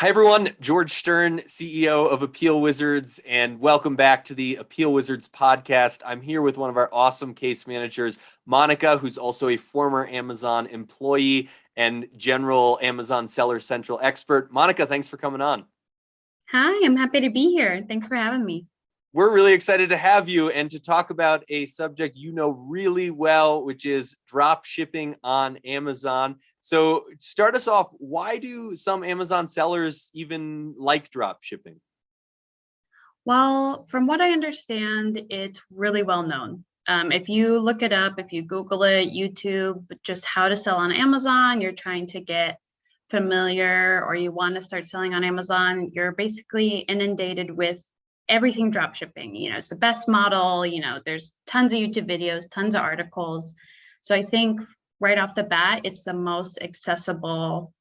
Hi, everyone. George Stern, CEO of Appeal Wizards, and welcome back to the Appeal Wizards podcast. I'm here with one of our awesome case managers, Monica, who's also a former Amazon employee and general Amazon Seller Central expert. Monica, thanks for coming on. Hi, I'm happy to be here. Thanks for having me. We're really excited to have you and to talk about a subject you know really well, which is drop shipping on Amazon. So start us off. Why do some Amazon sellers even like drop shipping? Well, from what I understand, it's really well known. If you look it up, if you Google it, YouTube, just how to sell on Amazon, you're trying to get familiar or you want to start selling on Amazon, you're basically inundated with everything drop shipping. It's the best model, there's tons of YouTube videos, tons of articles. So I think right off the bat, it's the most accessible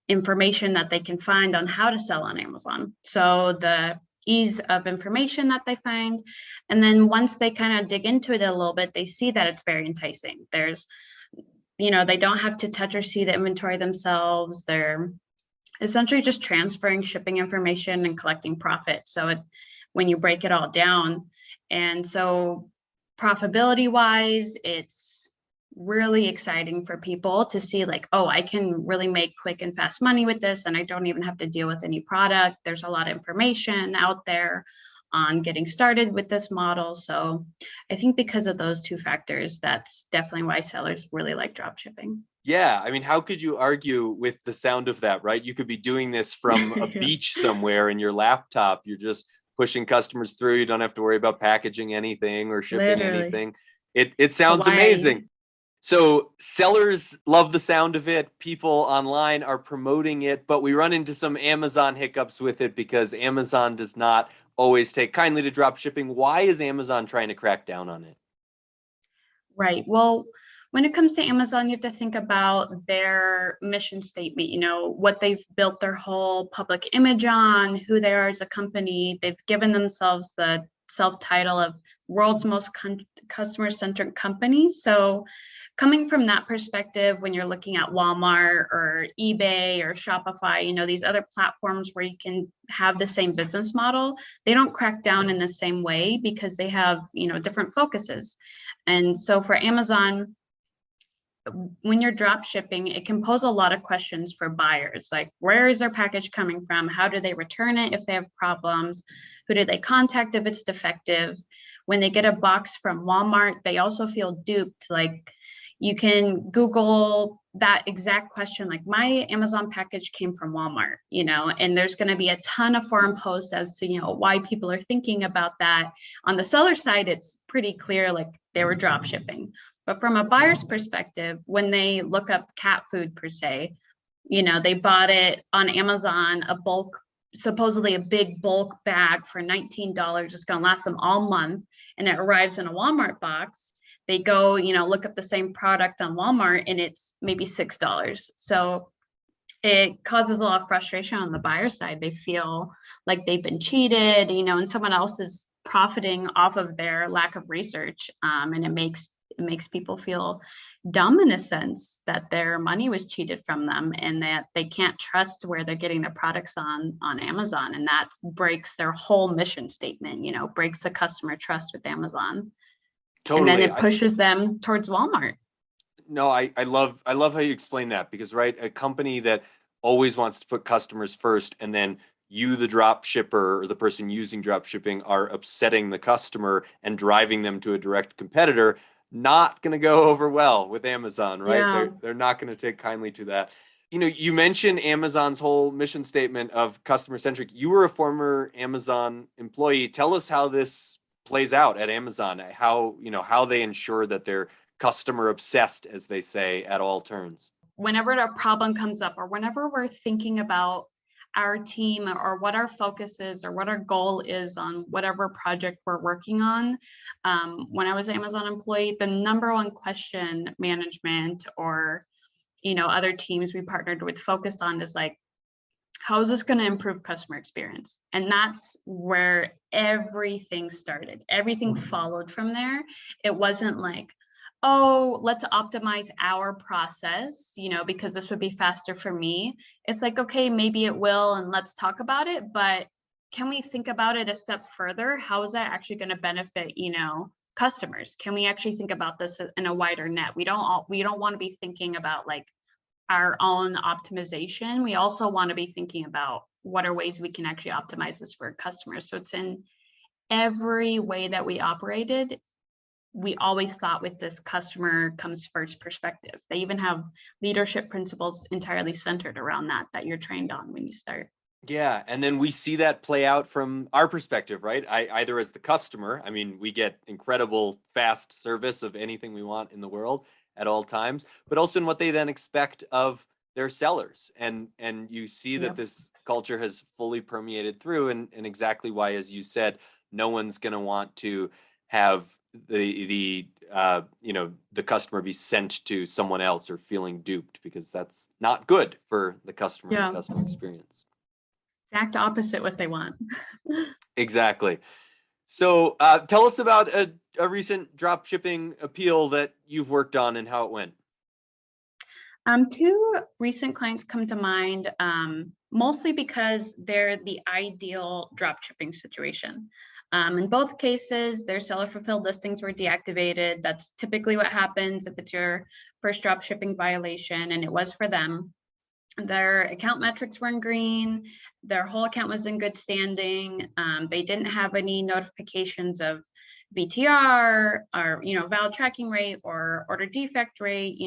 information that they can find on how to sell on Amazon. So the ease of information that they find. And then once they kind of dig into it a little bit, they see that it's very enticing. They don't have to touch or see the inventory themselves. They're essentially just transferring shipping information and collecting profit. So when you break it all down, and so profitability wise, it's really exciting for people to see like, oh, I can really make quick and fast money with this, and I don't even have to deal with any product. There's a lot of information out there on getting started with this model. So I think because of those two factors, that's definitely why sellers really like drop shipping. Yeah, I mean, how could you argue with the sound of that, right? You could be doing this from a beach somewhere in your laptop. You're just pushing customers through. You don't have to worry about packaging anything or shipping anything. It sounds amazing. So sellers love the sound of it. People online are promoting it, but we run into some Amazon hiccups with it because Amazon does not always take kindly to drop shipping. Why is Amazon trying to crack down on it? Right. Well, when it comes to Amazon, you have to think about their mission statement, what they've built their whole public image on, who they are as a company. They've given themselves the self-title of world's most customer-centric company. So coming from that perspective, when you're looking at Walmart or eBay or Shopify, these other platforms where you can have the same business model, they don't crack down in the same way because they have, different focuses. And so for Amazon, when you're drop shipping, it can pose a lot of questions for buyers, like where is their package coming from? How do they return it if they have problems? Who do they contact if it's defective? When they get a box from Walmart, they also feel duped. Like you can Google that exact question, like my Amazon package came from Walmart, and there's going to be a ton of forum posts as to, why people are thinking about that. On the seller side, it's pretty clear, like they were drop shipping. But from a buyer's perspective, when they look up cat food per se, they bought it on Amazon, supposedly a big bulk bag for $19. It's going to last them all month. And it arrives in a Walmart box. They go, look up the same product on Walmart and it's maybe $6. So it causes a lot of frustration on the buyer side. They feel like they've been cheated, and someone else is profiting off of their lack of research. And it makes people feel dumb in a sense that their money was cheated from them and that they can't trust where they're getting their products on Amazon. And that breaks their whole mission statement, breaks the customer trust with Amazon. Totally. And then it pushes them towards Walmart. No, I love how you explain that because, right, a company that always wants to put customers first and then you, the drop shipper or the person using drop shipping, are upsetting the customer and driving them to a direct competitor, not going to go over well with Amazon, right? Yeah. They're not going to take kindly to that. You mentioned Amazon's whole mission statement of customer centric. You were a former Amazon employee. Tell us how this plays out at Amazon, how they ensure that they're customer obsessed, as they say, at all turns. Whenever a problem comes up or whenever we're thinking about our team or what our focus is or what our goal is on whatever project we're working on. When I was an Amazon employee, the number one question management or, other teams we partnered with focused on is like, how is this going to improve customer experience? And that's where everything started. Everything followed from there. It wasn't like, oh, let's optimize our process, because this would be faster for me. It's like, okay, maybe it will, and let's talk about it, but can we think about it a step further? How is that actually going to benefit, customers? Can we actually think about this in a wider net? We don't want to be thinking about like our own optimization. We also want to be thinking about what are ways we can actually optimize this for customers. So it's in every way that we operated. We always thought with this customer comes first perspective. They even have leadership principles entirely centered around that you're trained on when you start. Yeah, and then we see that play out from our perspective, right? Either as the customer, I mean, we get incredible fast service of anything we want in the world at all times, but also in what they then expect of their sellers. And you see that this culture has fully permeated through, and exactly why, as you said, no one's going to want to have the customer be sent to someone else or feeling duped, because that's not good for the customer and the customer experience. Exact opposite what they want. Exactly. So tell us about a recent drop shipping appeal that you've worked on and how it went. Two recent clients come to mind, mostly because they're the ideal drop shipping situation. In both cases, their seller fulfilled listings were deactivated. That's typically what happens if it's your first drop shipping violation, and it was for them. Their account metrics were in green. Their whole account was in good standing. They didn't have any notifications of VTR or, valid tracking rate or order defect rate,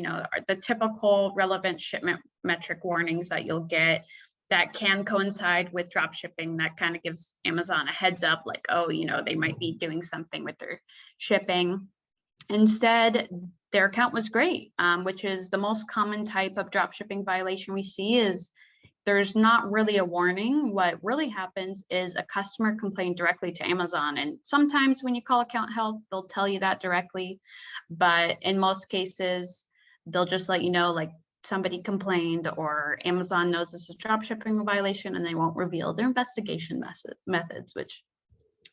the typical relevant shipment metric warnings that you'll get that can coincide with drop shipping. That kind of gives Amazon a heads up, like, oh, they might be doing something with their shipping. Instead, their account was great, which is the most common type of drop shipping violation we see. Is there's not really a warning. What really happens is a customer complained directly to Amazon. And sometimes when you call account help, they'll tell you that directly. But in most cases, they'll just let you know, like, somebody complained, or Amazon knows this is a drop shipping violation, and they won't reveal their investigation methods, which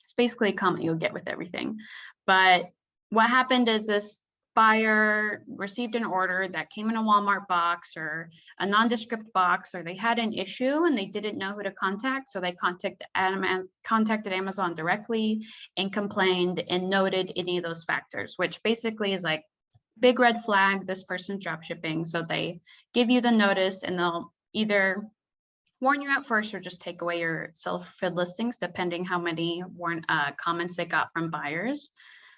is basically a comment you'll get with everything. But what happened is this buyer received an order that came in a Walmart box or a nondescript box, or they had an issue and they didn't know who to contact. So they contacted Amazon directly and complained and noted any of those factors, which basically is like big red flag, this person's drop shipping. So they give you the notice, and they'll either warn you at first or just take away your self-fulfilled listings, depending how many comments they got from buyers.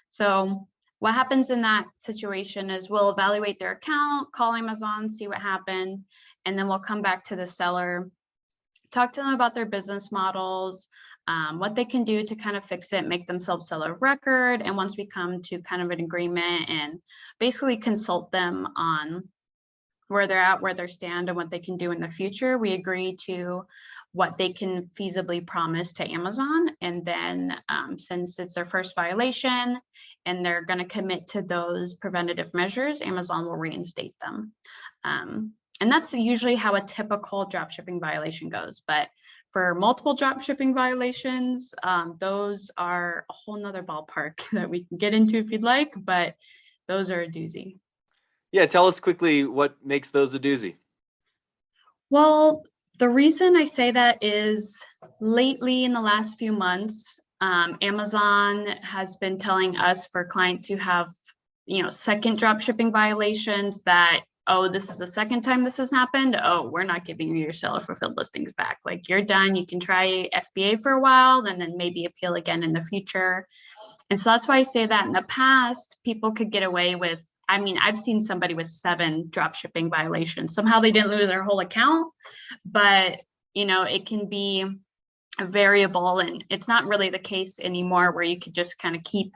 So what happens in that situation is we'll evaluate their account, call Amazon, see what happened, and then we'll come back to the seller, talk to them about their business models, what they can do to kind of fix it, make themselves seller of record. And once we come to kind of an agreement and basically consult them on where they're at, where they stand, and what they can do in the future, we agree to what they can feasibly promise to Amazon. And then since it's their first violation and they're going to commit to those preventative measures, Amazon will reinstate them. And that's usually how a typical dropshipping violation goes. But for multiple dropshipping violations, those are a whole nother ballpark that we can get into if you'd like, but those are a doozy. Yeah, tell us quickly what makes those a doozy. Well, the reason I say that is lately in the last few months, Amazon has been telling us for clients who have, second drop shipping violations that, oh, this is the second time this has happened. Oh, we're not giving you your seller fulfilled listings back. Like, you're done. You can try FBA for a while and then maybe appeal again in the future. And so that's why I say that in the past, people could get away with, I've seen somebody with 7 drop shipping violations. Somehow they didn't lose their whole account, but it can be a variable, and it's not really the case anymore where you could just kind of keep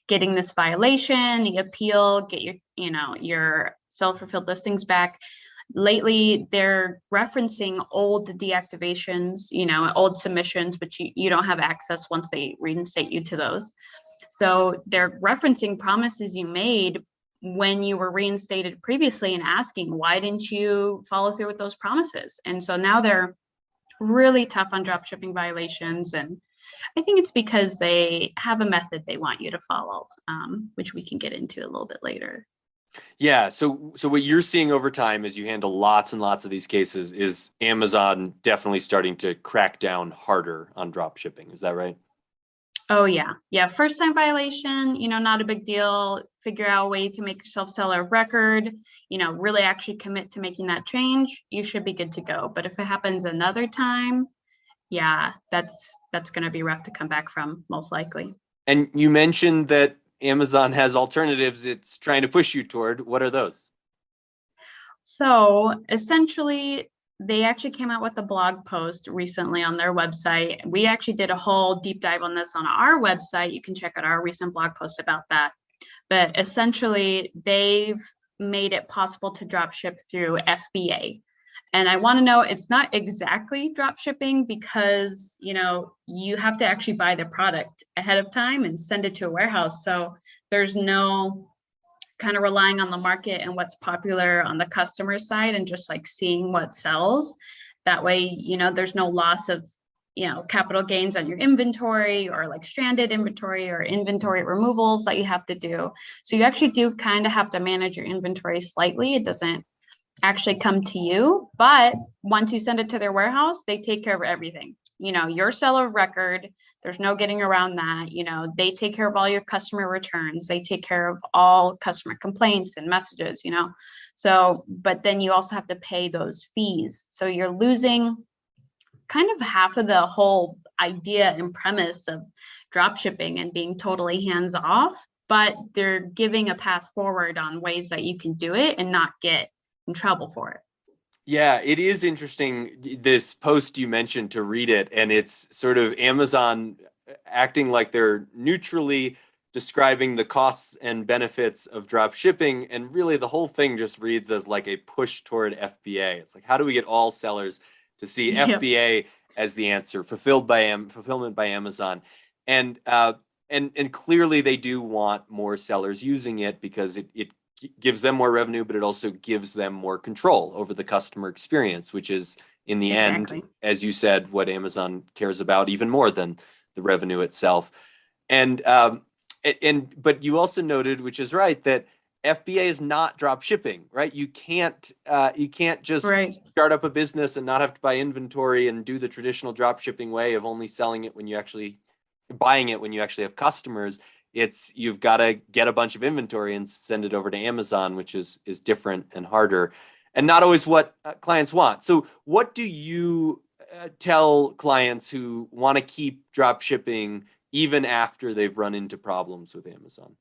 getting this violation, you appeal, get your self-fulfilled listings back. Lately, they're referencing old deactivations, old submissions, but you don't have access once they reinstate you to those. So they're referencing promises you made when you were reinstated previously and asking, why didn't you follow through with those promises? And so now they're really tough on drop shipping violations. And I think it's because they have a method they want you to follow, which we can get into a little bit later. Yeah. So what you're seeing over time as you handle lots and lots of these cases is Amazon definitely starting to crack down harder on drop shipping. Is that right? Oh yeah. Yeah. First time violation, not a big deal. Figure out a way you can make yourself seller of record, really actually commit to making that change. You should be good to go. But if it happens another time, yeah, that's going to be rough to come back from, most likely. And you mentioned that Amazon has alternatives it's trying to push you toward. What are those? So essentially, they actually came out with a blog post recently on their website. We actually did a whole deep dive on this on our website. You can check out our recent blog post about that. But essentially, they've made it possible to drop ship through FBA. And I want to know, it's not exactly drop shipping because, you have to actually buy the product ahead of time and send it to a warehouse. So there's no kind of relying on the market and what's popular on the customer side and just like seeing what sells. That way, there's no loss of, capital gains on your inventory or like stranded inventory or inventory removals that you have to do. So you actually do kind of have to manage your inventory slightly. It doesn't actually come to you, but once you send it to their warehouse, they take care of everything. Your seller of record, there's no getting around that. They take care of all your customer returns, they take care of all customer complaints and messages. So but then you also have to pay those fees, so you're losing kind of half of the whole idea and premise of drop shipping and being totally hands off. But they're giving a path forward on ways that you can do it and not get in trouble for it. Yeah, it is interesting, this post you mentioned, to read it, and it's sort of Amazon acting like they're neutrally describing the costs and benefits of drop shipping, and really the whole thing just reads as like a push toward FBA. It's like, how do we get all sellers to see Yep. FBA as the answer, fulfillment by Amazon? And clearly they do want more sellers using it because it gives them more revenue, but it also gives them more control over the customer experience, which is in the Exactly. end, as you said, what Amazon cares about even more than the revenue itself. But you also noted, which is right, that FBA is not drop shipping, right? You can't just Right. start up a business and not have to buy inventory and do the traditional drop shipping way of only selling it when you actually buying it when you actually have customers. It's you've got to get a bunch of inventory and send it over to Amazon, which is different and harder, and not always what clients want. So, what do you tell clients who want to keep drop shipping even after they've run into problems with Amazon?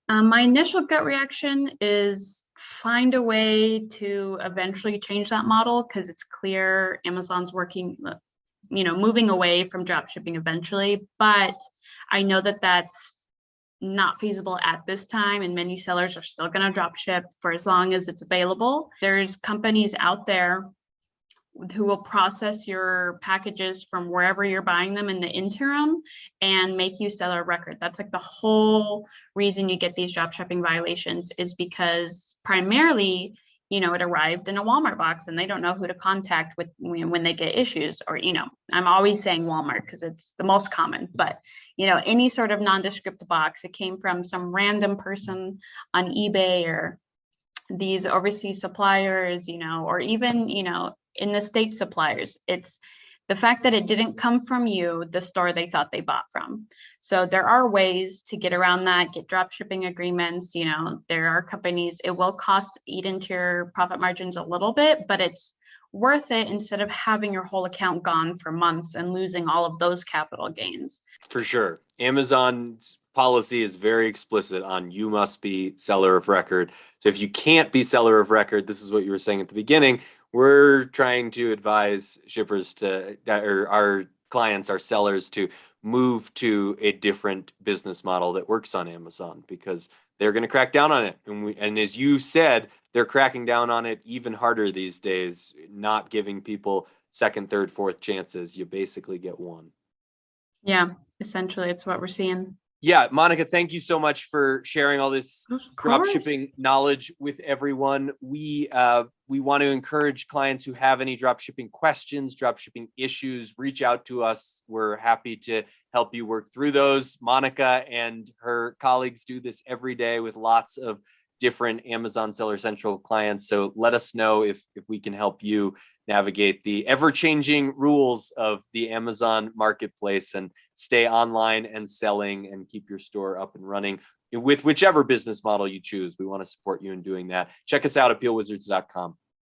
My initial gut reaction is find a way to eventually change that model, because it's clear Amazon's working, moving away from drop shipping eventually. But I know that that's not feasible at this time, and many sellers are still going to drop ship for as long as it's available. There's companies out there who will process your packages from wherever you're buying them in the interim and make you seller of record. That's like the whole reason you get these drop shipping violations, is because primarily, it arrived in a Walmart box and they don't know who to contact with when they get issues. Or, I'm always saying Walmart because it's the most common, but any sort of nondescript box, it came from some random person on eBay or these overseas suppliers, or even, in the state suppliers. It's the fact that it didn't come from you, the store they thought they bought from. So there are ways to get around that, get drop shipping agreements. There are companies, it will eat into your profit margins a little bit, but it's worth it instead of having your whole account gone for months and losing all of those capital gains. For sure. Amazon's policy is very explicit on you must be seller of record. So if you can't be seller of record, this is what you were saying at the beginning, we're trying to advise shippers or our clients, our sellers, to move to a different business model that works on Amazon, because they're going to crack down on it. And as you said, they're cracking down on it even harder these days, not giving people second, third, fourth chances. You basically get one. Yeah, essentially, it's what we're seeing. Yeah, Monica, thank you so much for sharing all this drop Course. shipping knowledge with everyone. We want to encourage clients who have any drop shipping questions, drop shipping issues, reach out to us. We're happy to help you work through those. Monica and her colleagues do this every day with lots of different Amazon Seller Central clients. So let us know if we can help you navigate the ever-changing rules of the Amazon marketplace and stay online and selling and keep your store up and running with whichever business model you choose. We want to support you in doing that. Check us out at appealwizards.com.